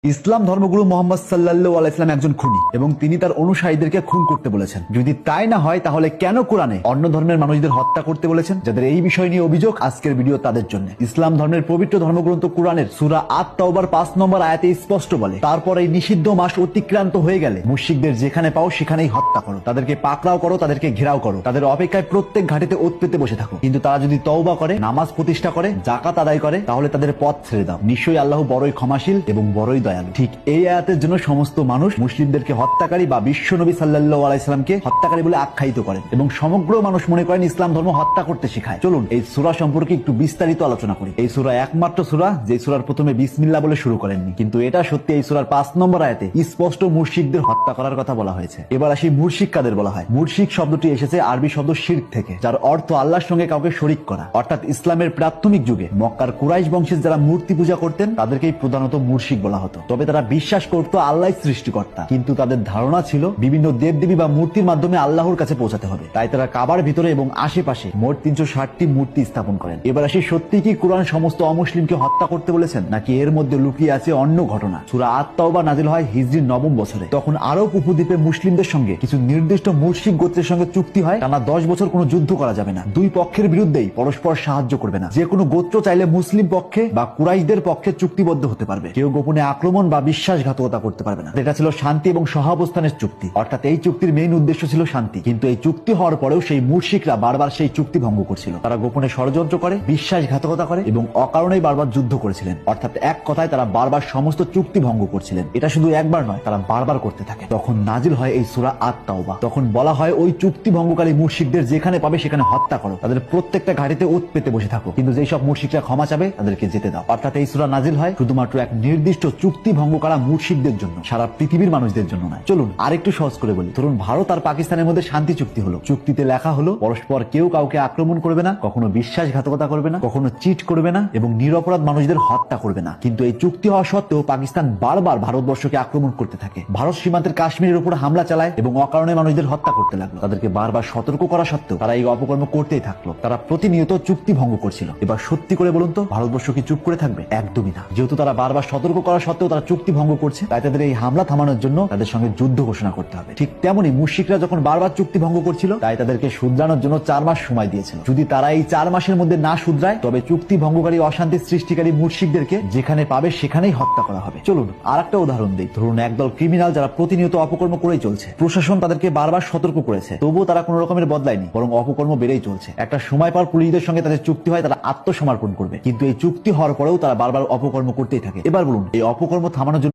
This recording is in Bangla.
ইসলাম ধর্মগুরু মোহাম্মদ সাল্লাল্লাহু আলাইহি ওয়াসাল্লাম একজন খুনি এবং তিনি তার অনুসারীদেরকে খুন করতে বলেছেন। যদি তাই না হয় তাহলে কেন কোরআনে অন্য ধর্মের মানুষদের হত্যা করতে বলেছেন? যাদের এই বিষয় নিয়ে অভিযোগ, আজকের ভিডিও তাদের জন্য। ইসলাম ধর্মের পবিত্র ধর্মগ্রন্থ কোরআনের সূরা আত-তাওবার 5 নম্বর আয়াতে স্পষ্ট বলে, তারপর এই নিষিদ্ধ মাস অতিক্রান্ত হয়ে গেলে মুশরিকদের যেখানে পাও সেখানেই হত্যা করো, তাদেরকে পাকড়াও করো, তাদেরকে ঘেরাও করো, তাদের অপেক্ষায় প্রত্যেক ঘাটিতে ওত পেতে বসে থাকো। কিন্তু তারা যদি তওবা করে, নামাজ প্রতিষ্ঠা করে, যাকাত আদায় করে, তাহলে তাদের পথ ছেড়ে দাও। নিশ্চয়ই আল্লাহ বড়ই ক্ষমাশীল এবং বড়ই দয়ালু। ঠিক এই আয়াতের জন্য সমস্ত মানুষ মুসলিমদেরকে হত্যাকারী বা বিশ্ব নবী সাল্লাল্লাহু আলাইহি সাল্লামকে হত্যাকারী বলে আখ্যায়িত করেন এবং সমগ্র মানুষ মনে করেন ইসলাম ধর্ম হত্যা করতে শেখায়। চলুন এই সূরা সম্পর্কে একটু বিস্তারিত আলোচনা করি। এই সূরা একমাত্র সূরা যে সূরার প্রথমে বিসমিল্লাহ বলে শুরু করেননি, কিন্তু এটা সত্যি এই সূরার 5 নম্বর আয়াতে স্পষ্ট মুশরিকদের হত্যা করার কথা বলা হয়েছে। এবার আসি মুশরিক কাদের বলা হয়। মুশরিক শব্দটি এসেছে আরবি শব্দ শিরক থেকে, যার অর্থ আল্লাহর সঙ্গে কাউকে শরীক করা। অর্থাৎ ইসলামের প্রাথমিক যুগে মক্কার কুরাইশ বংশের যারা মূর্তি পূজা করতেন তাদেরকেই প্রধানত মুশরিক বলা হতো। তবে তারা বিশ্বাস করতো আল্লাহ সৃষ্টিকর্তা, কিন্তু তাদের ধারণা ছিল বিভিন্ন দেবদেবী বা মূর্তির মাধ্যমে আল্লাহর কাছে পৌঁছাতে হবে। তাই তারা কাবার ভিতরে এবং আশেপাশে মোট 360টি মূর্তি স্থাপন করেন। এবার আসি, সত্যি কি কোরআন সমস্ত অমুসলিমকে হত্যা করতে বলেছেন, নাকি এর মধ্যে লুকিয়ে আছে অন্য ঘটনা? সূরা আত-তাওবা নাজিল হয় হিজরির 9ম বছরে। তখন আরব উপদ্বীপে মুসলিমদের সঙ্গে কিছু নির্দিষ্ট মুশরিক গোত্রের সঙ্গে চুক্তি হয়, টানা 10 বছর কোনো যুদ্ধ করা যাবে না, দুই পক্ষের বিরুদ্ধেই পরস্পর সাহায্য করবে না। যে কোনো গোত্র চাইলে মুসলিম পক্ষে বা কুরাইশদের পক্ষে চুক্তিবদ্ধ হতে পারবে, কেউ গোপনে আক্রমণ বা বিশ্বাসঘাতকতা করতে পারবে না। এটা ছিল শান্তি এবং সহাবস্থানের চুক্তি। অর্থাৎ এই চুক্তির মেইন উদ্দেশ্য ছিল শান্তি, কিন্তু এই চুক্তি হওয়ার পরেও সেই মুশরিকরা বারবার সেই চুক্তি ভঙ্গ করছিল। তারা গোপনে ষড়যন্ত্র করে, বিশ্বাসঘাতকতা করে এবং অকারণেই বারবার যুদ্ধ করেছিলেন। অর্থাৎ এক কথায় তারা বারবার সমস্ত চুক্তি ভঙ্গ করছিলেন। এটা শুধু একবার নয়, তারা বারবার করতে থাকে। তখন নাজিল হয় এই সূরা আত-তাওবা। তখন বলা হয় ওই চুক্তি ভঙ্গকারী মুশরিকদের যেখানে পাবে সেখানে হত্যা করো, তাদের প্রত্যেকটা ঘাটিতে ওত পেতে বসে থাকো, কিন্তু যেই সব মুশরিকরা ক্ষমা চাবে তাদেরকে যেতে দাও। অর্থাৎ এই সূরা নাজিল হয় শুধুমাত্র এক নির্দিষ্ট চুক্তি ভঙ্গ করা মুশরিকদের জন্য, সারা পৃথিবীর মানুষদের জন্য নয়। চলুন আরেকটু সহজ করে বলি। ধরুন ভারত আর পাকিস্তানের মধ্যে শান্তি চুক্তি হলো। চুক্তিতে লেখা হলো পরস্পর কেউ কাউকে আক্রমণ করবে না, কখনো বিশ্বাসঘাতকতা করবে না, কখনো চিট করবে না এবং নিরপরাধ মানুষদের হত্যা করবে না। কিন্তু এই চুক্তি হওয়া সত্ত্বেও পাকিস্তান বারবার ভারতবর্ষকে আক্রমণ করতে থাকে। ভারত সীমান্তের কাশ্মীরের উপর হামলা চালায় এবং অকারণে মানুষদের হত্যা করতে লাগলো। তাদেরকে বারবার সতর্ক করা সত্ত্বেও তারা এই অপকর্ম করতেই থাকলো। তারা প্রতিনিয়ত চুক্তি ভঙ্গ করছিল। এবার সত্যি করে বলুন তো, ভারতবর্ষ কি চুপ করে থাকবে? একদমই না। যেহেতু তারা বারবার সতর্ক করা সত্ত্বেও তারা চুক্তি ভঙ্গ করছে, তাই তাদের এই হামলা থামানোর জন্য তাদের সঙ্গে যুদ্ধ ঘোষণা করতে হবে। ঠিক তেমনি মুশরিকরা যখন বারবার চুক্তি ভঙ্গ করছিল, তাই তাদেরকে শুধরানোর জন্য 4 মাস সময় দিয়েছিল। যদি তারা এই 4 মাসের মধ্যে না শুধরায়, তবে চুক্তি ভঙ্গকারী, অশান্তি সৃষ্টিকারী মুশরিকদেরকে যেখানে পাবে সেখানেই হত্যা করা হবে। চলুন আরেকটা উদাহরণ দিই। ধরুন একদল ক্রিমিনাল যারা প্রতিনিয়ত অপকর্ম করেই চলছে। প্রশাসন তাদেরকে বারবার সতর্ক করেছে, তবুও তারা কোনো রকমের বদলায়নি, বরং অপকর্ম বেড়েই চলছে। একটা সময় পর পুলিশদের সঙ্গে তাদের চুক্তি হয়, তারা আত্মসমর্পণ করবে, কিন্তু এই চুক্তি হওয়ার পরেও তারা বারবার অপকর্ম করতেই থাকে। এবার বলুন এই অপকর্ম থামানোর জন্য